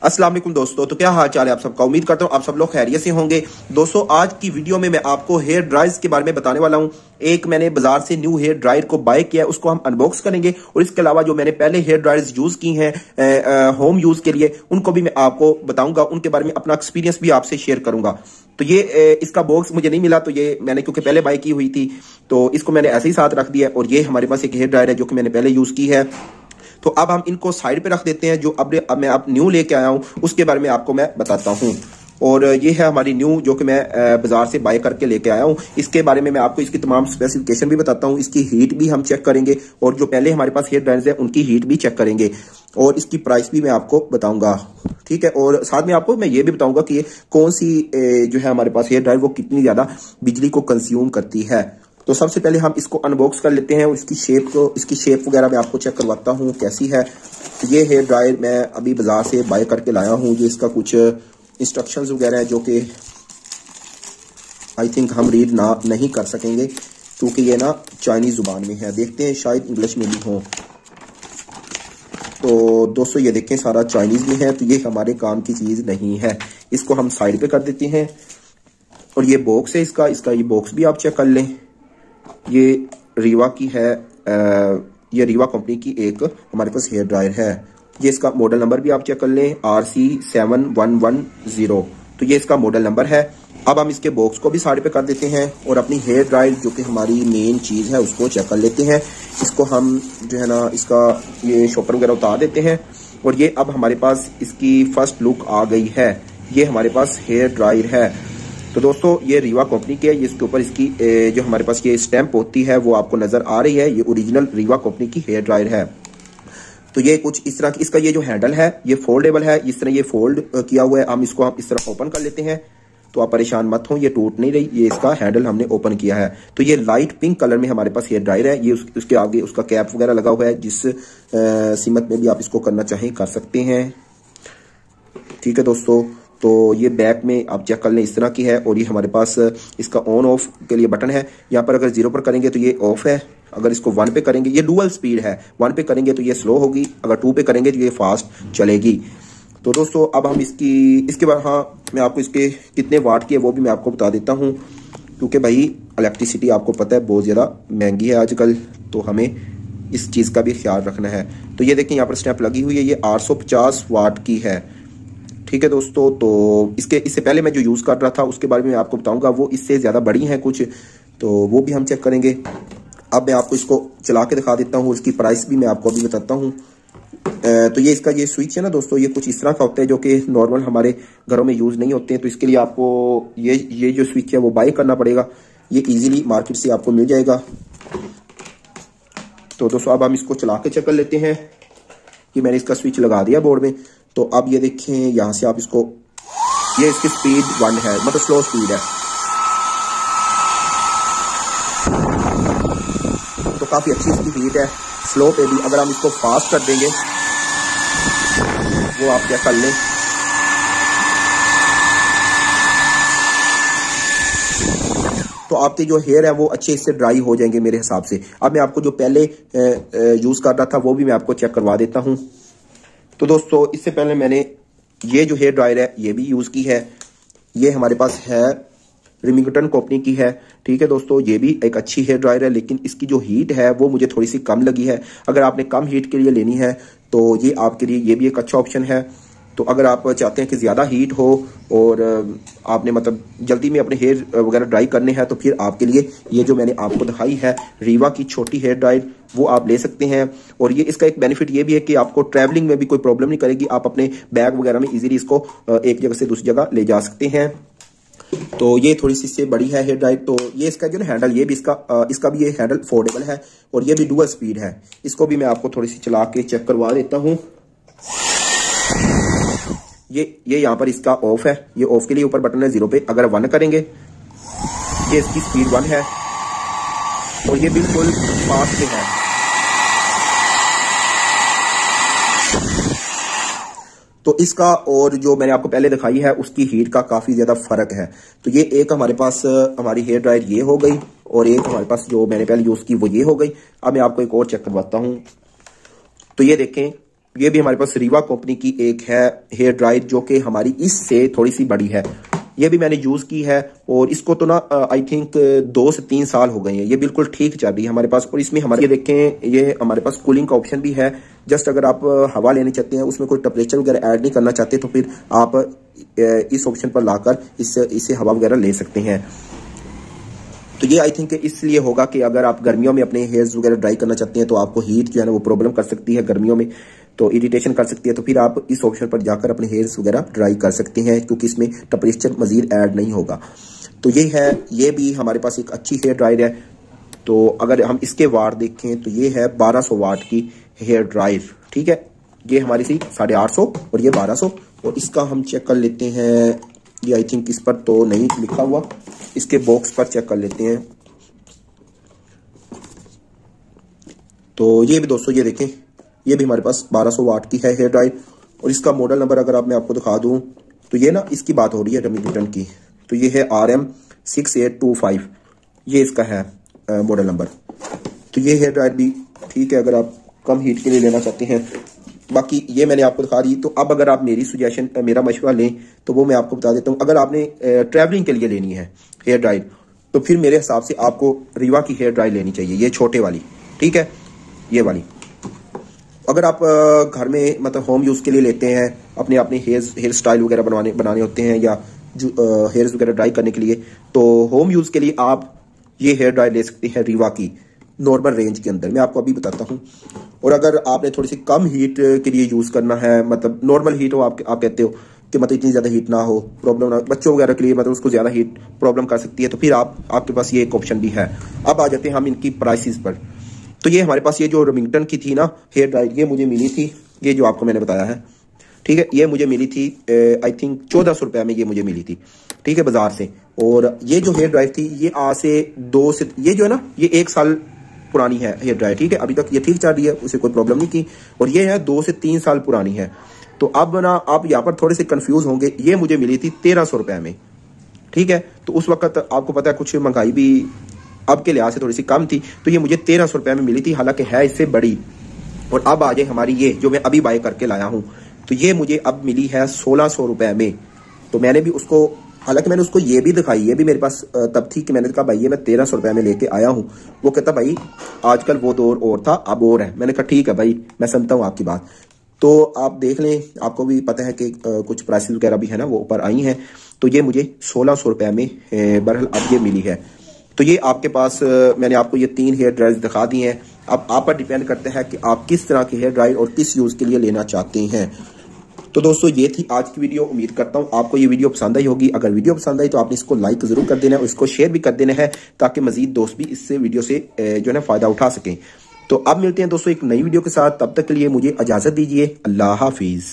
अस्सलाम वालेकुम दोस्तों, तो क्या हाल चाल है आप सबका। उम्मीद करता हूँ आप सब लोग खैरियत से होंगे। दोस्तों आज की वीडियो में मैं आपको हेयर ड्रायर्स के बारे में बताने वाला हूँ। एक मैंने बाजार से न्यू हेयर ड्रायर को बाय किया है, उसको हम अनबॉक्स करेंगे और इसके अलावा जो मैंने पहले हेयर ड्रायर्स यूज की हैं होम यूज के लिए, उनको भी मैं आपको बताऊंगा। उनके बारे में अपना एक्सपीरियंस भी आपसे शेयर करूंगा। तो ये इसका बॉक्स मुझे नहीं मिला, तो ये मैंने क्योंकि पहले बाय की हुई थी तो इसको मैंने ऐसे ही साथ रख दिया। और ये हमारे पास एक हेयर ड्रायर है जो कि मैंने पहले यूज की है। तो अब हम इनको साइड पे रख देते हैं। जो अब मैं न्यू लेके आया हूं उसके बारे में आपको मैं बताता हूं। और ये है हमारी न्यू जो कि मैं बाजार से बाय करके लेके आया हूं। इसके बारे में मैं आपको इसकी तमाम स्पेसिफिकेशन भी बताता हूं। इसकी हीट भी हम चेक करेंगे और जो पहले हमारे पास हेयर ड्रायर्स है उनकी हीट भी चेक करेंगे और इसकी प्राइस भी मैं आपको बताऊंगा, ठीक है। और साथ में आपको मैं ये भी बताऊंगा कि ये कौन सी जो है हमारे पास हेयर ड्रायर वो कितनी ज्यादा बिजली को कंज्यूम करती है। तो सबसे पहले हम इसको अनबॉक्स कर लेते हैं और इसकी शेप वगैरह मैं आपको चेक करवाता हूँ कैसी है। तो ये हेयर ड्रायर मैं अभी बाजार से बाय करके लाया हूँ। ये इसका कुछ इंस्ट्रक्शंस वगैरह है जो कि आई थिंक हम रीड नहीं कर सकेंगे क्योंकि ये ना चाइनीज जुबान में है। देखते हैं शायद इंग्लिश में भी हो। तो दोस्तों ये देखें सारा चाइनीज में है, तो ये हमारे काम की चीज नहीं है। इसको हम साइड पे कर देते हैं। और ये बॉक्स है इसका ये बॉक्स भी आप चेक कर लें। ये रीवा की है, ये रीवा कंपनी की एक हमारे पास हेयर ड्रायर है। ये इसका मॉडल नंबर भी आप चेक कर लें, RC7110। तो ये इसका मॉडल नंबर है। अब हम इसके बॉक्स को भी साइड पे कर देते हैं और अपनी हेयर ड्रायर जो कि हमारी मेन चीज है उसको चेक कर लेते हैं। इसको हम जो है ना इसका ये शॉपर वगैरह उतार देते हैं और ये अब हमारे पास इसकी फर्स्ट लुक आ गई है। ये हमारे पास हेयर ड्रायर है। तो दोस्तों ये रीवा कंपनी की है। इसके ऊपर इसकी जो हमारे पास ये स्टैंप होती है वो आपको नजर आ रही है। ये ओरिजिनल रीवा कंपनी की हेयर ड्रायर है। तो ये कुछ इस तरह की इसका ये जो हैंडल है ये फोल्डेबल है। इस तरह ये फोल्ड किया हुआ है। हम इसको इस तरह ओपन कर लेते हैं। तो आप परेशान मत हो, ये टूट नहीं रही। ये इसका हैंडल हमने ओपन किया है। तो ये लाइट पिंक कलर में हमारे पास हेयर ड्रायर है। ये उसके आगे उसका कैप वगैरह लगा हुआ है, जिस सीमत में भी आप इसको करना चाहें कर सकते हैं, ठीक है दोस्तों। तो ये बैक में आप चेक कर लें इस तरह की है। और ये हमारे पास इसका ऑन ऑफ के लिए बटन है। यहाँ पर अगर 0 पर करेंगे तो ये ऑफ है। अगर इसको 1 पे करेंगे, ये डुअल स्पीड है, 1 पे करेंगे तो ये स्लो होगी, अगर 2 पे करेंगे तो ये फास्ट चलेगी। तो दोस्तों अब हम इसके बाद मैं आपको इसके कितने वाट की है वो भी मैं आपको बता देता हूँ। क्योंकि भाई इलेक्ट्रिसिटी आपको पता है बहुत ज़्यादा महंगी है आजकल, तो हमें इस चीज़ का भी ख्याल रखना है। तो ये देखें यहाँ पर स्नैप लगी हुई है, ये 850 वाट की है, ठीक है दोस्तों। तो इससे पहले मैं जो यूज़ कर रहा था उसके बारे में आपको बताऊंगा, वो इससे ज़्यादा बड़ी हैं कुछ, तो वो भी हम चेक करेंगे। अब मैं आपको इसको चला के दिखा देता हूँ, इसकी प्राइस भी मैं आपको अभी बताता हूँ। तो ये इसका ये स्विच है ना दोस्तों, ये कुछ इस तरह का होता है जो कि नॉर्मल हमारे घरों में यूज़ नहीं होते हैं। तो इसके लिए आपको ये जो स्विच है वो बाय करना पड़ेगा। ये ईजिली मार्केट से आपको मिल जाएगा। तो दोस्तों अब हम इसको चला के चेक कर लेते हैं कि मैंने इसका स्विच लगा दिया बोर्ड में। तो अब ये देखें यहां से आप इसको, ये इसकी स्पीड 1 है, मतलब स्लो स्पीड है। तो काफी अच्छी इसकी हीट है। स्लो पे भी अगर हम इसको फास्ट कर देंगे वो आप क्या कर लें, तो आपके जो हेयर है वो अच्छे इससे ड्राई हो जाएंगे मेरे हिसाब से। अब मैं आपको जो पहले यूज कर रहा था वो भी मैं आपको चेक करवा देता हूं। तो दोस्तों इससे पहले मैंने ये जो हेयर ड्रायर है ये भी यूज की है। ये हमारे पास है रिमिंगटन कंपनी की है, ठीक है दोस्तों। ये भी एक अच्छी हेयर ड्रायर है, लेकिन इसकी जो हीट है वो मुझे थोड़ी सी कम लगी है। अगर आपने कम हीट के लिए लेनी है तो ये आपके लिए ये भी एक अच्छा ऑप्शन है। तो अगर आप चाहते हैं कि ज़्यादा हीट हो और आपने मतलब जल्दी में अपने हेयर वगैरह ड्राई करने हैं, तो फिर आपके लिए ये जो मैंने आपको दिखाई है रीवा की छोटी हेयर ड्रायर वो आप ले सकते हैं। और ये इसका एक बेनिफिट ये भी है कि आपको ट्रैवलिंग में भी कोई प्रॉब्लम नहीं करेगी। आप अपने बैग वगैरह में इजीली इसको एक जगह से दूसरी जगह ले जा सकते हैं। तो ये थोड़ी सी इससे बड़ी है हेयर ड्रायर। तो ये इसका जो हैंडल, ये भी इसका भी ये हैंडल फोल्डेबल है और ये भी डुअल स्पीड है। इसको भी मैं आपको थोड़ी सी चला के चेक करवा देता हूँ। ये यहाँ पर इसका ऑफ है, ये ऑफ के लिए ऊपर बटन है 0 पे। अगर 1 करेंगे ये इसकी स्पीड 1 है और ये बिल्कुल फास्ट है। तो इसका और जो मैंने आपको पहले दिखाई है उसकी हीट का काफी ज्यादा फर्क है। तो ये एक हमारे पास हमारी हेयर ड्रायर ये हो गई और एक हमारे पास जो मैंने पहले यूज की वो ये हो गई। अब मैं आपको एक और चेक करवाता हूं। तो ये देखें ये भी हमारे पास रीवा कंपनी की एक है हेयर ड्रायर जो कि हमारी इससे थोड़ी सी बड़ी है। ये भी मैंने यूज की है और इसको तो ना आई थिंक 2 से 3 साल हो गए हैं। ये बिल्कुल ठीक चल रही है हमारे पास। और इसमें हमारे ये देखें, ये हमारे पास कूलिंग का ऑप्शन भी है। जस्ट अगर आप हवा लेनी चाहते हैं, उसमें कोई टेम्परेचर वगैरह ऐड नहीं करना चाहते, तो फिर आप इस ऑप्शन पर लाकर इससे हवा वगैरह ले सकते हैं। तो ये आई थिंक इसलिए होगा कि अगर आप गर्मियों में अपने हेयर्स वगैरह ड्राई करना चाहते हैं तो आपको हीट जो है ना वो प्रॉब्लम कर सकती है गर्मियों में, तो इरिटेशन कर सकती है। तो फिर आप इस ऑप्शन पर जाकर अपने हेयर्स वगैरह ड्राई कर सकते हैं, क्योंकि इसमें टेम्परेचर मजीद ऐड नहीं होगा। तो ये है, ये भी हमारे पास एक अच्छी हेयर ड्रायर है। तो अगर हम इसके वाट देखें तो ये है 1200 वाट की हेयर ड्रायर। ठीक है, ये हमारी सी 850 और ये 1200। और इसका हम चेक कर लेते हैं, ये आई थिंक इस पर तो नहीं लिखा हुआ, इसके बॉक्स पर चेक कर लेते हैं। तो ये भी दोस्तों ये देखें, ये भी हमारे पास 1200 वाट की है हेयर ड्रायर। और इसका मॉडल नंबर अगर मैं आपको दिखा दूं तो ये ना इसकी बात हो रही है रेमिंगटन की, तो ये है RM6825, ये इसका है मॉडल नंबर। तो ये हेयर ड्रायर भी ठीक है अगर आप कम हीट के लिए लेना चाहते हैं। बाकी ये मैंने आपको दिखा दी। तो अब अगर आप मेरी सजेशन, मेरा मशवरा लें तो वो मैं आपको बता देता हूँ। अगर आपने ट्रैवलिंग के लिए लेनी है हेयर ड्रायर, तो फिर मेरे हिसाब से आपको रीवा की हेयर ड्रायर लेनी चाहिए, ये छोटे वाली। ठीक है, ये वाली। अगर आप घर में मतलब होम यूज के लिए लेते हैं, अपने हेयर स्टाइल वगैरह बनाने होते हैं, या हेयर्स वगैरह ड्राई करने के लिए, तो होम यूज के लिए आप ये हेयर ड्रायर ले सकते हैं रीवा की, नॉर्मल रेंज के अंदर। मैं आपको अभी बताता हूँ। और अगर आपने थोड़ी सी कम हीट के लिए यूज करना है, मतलब नॉर्मल हीट हो, आप कहते हो कि मतलब इतनी ज्यादा हीट ना हो, प्रॉब्लम ना, बच्चों वगैरह के लिए मतलब उसको ज्यादा हीट प्रॉब्लम कर सकती है, तो फिर आपके पास ये एक ऑप्शन भी है। अब आ जाते हैं हम इनकी प्राइसेस पर। तो ये हमारे पास ये जो रेमिंगटन की थी ना हेयर ड्रायर, ये मुझे मिली थी, ये जो आपको मैंने बताया है, ठीक है, ये मुझे मिली थी आई थिंक 1400 रुपये में ये मुझे मिली थी, ठीक है, बाजार से। और ये जो हेयर ड्रायर थी ये आज से ये जो है ना ये 1 साल पुरानी है हेयर ड्रायर। ठीक है, अभी तक ये ठीक चल रही है, उसे कोई प्रॉब्लम नहीं की। और ये है 2 से 3 साल पुरानी है। तो अब ना आप यहाँ पर थोड़े से कंफ्यूज होंगे, ये मुझे मिली थी 1300 रुपये में। ठीक है, तो उस वक्त आपको पता है कुछ महंगाई भी अब के लिहाज से थोड़ी सी कम थी, तो ये मुझे 1300 रुपये में मिली थी, हालांकि है इससे बड़ी। और अब आ जाए हमारी ये जो मैं अभी बाय करके लाया हूँ, तो ये मुझे अब मिली है 1600 रुपये में। तो मैंने भी उसको, हालांकि मैंने उसको ये भी दिखाई, ये भी मेरे पास तब थी कि मैंने कहा भाई ये मैं 1300 रुपये में लेके आया हूँ। वो कहता भाई आजकल वो दौर और था, अब और है। मैंने कहा ठीक है भाई, मैं सुनता हूँ आपकी बात। तो आप देख लें, आपको भी पता है कि कुछ प्राइसेस वगैरह भी है ना वो ऊपर आई हैं। तो ये मुझे 1600 रुपये में बहरहाल अब ये मिली है। तो ये आपके पास मैंने आपको ये 3 हेयर ड्रायर्स दिखा दी हैं। अब आप पर डिपेंड करते हैं कि आप किस तरह की हेयर ड्रायर और किस यूज के लिए लेना चाहते हैं। तो दोस्तों ये थी आज की वीडियो। उम्मीद करता हूँ आपको ये वीडियो पसंद आई होगी। अगर वीडियो पसंद आई तो आपने इसको लाइक जरूर कर देना है और इसको शेयर भी कर देना है, ताकि मजीद दोस्त भी इससे वीडियो से जो है ना फायदा उठा सकें। तो अब मिलते हैं दोस्तों एक नई वीडियो के साथ, तब तक के लिए मुझे इजाजत दीजिए। अल्लाह हाफिज।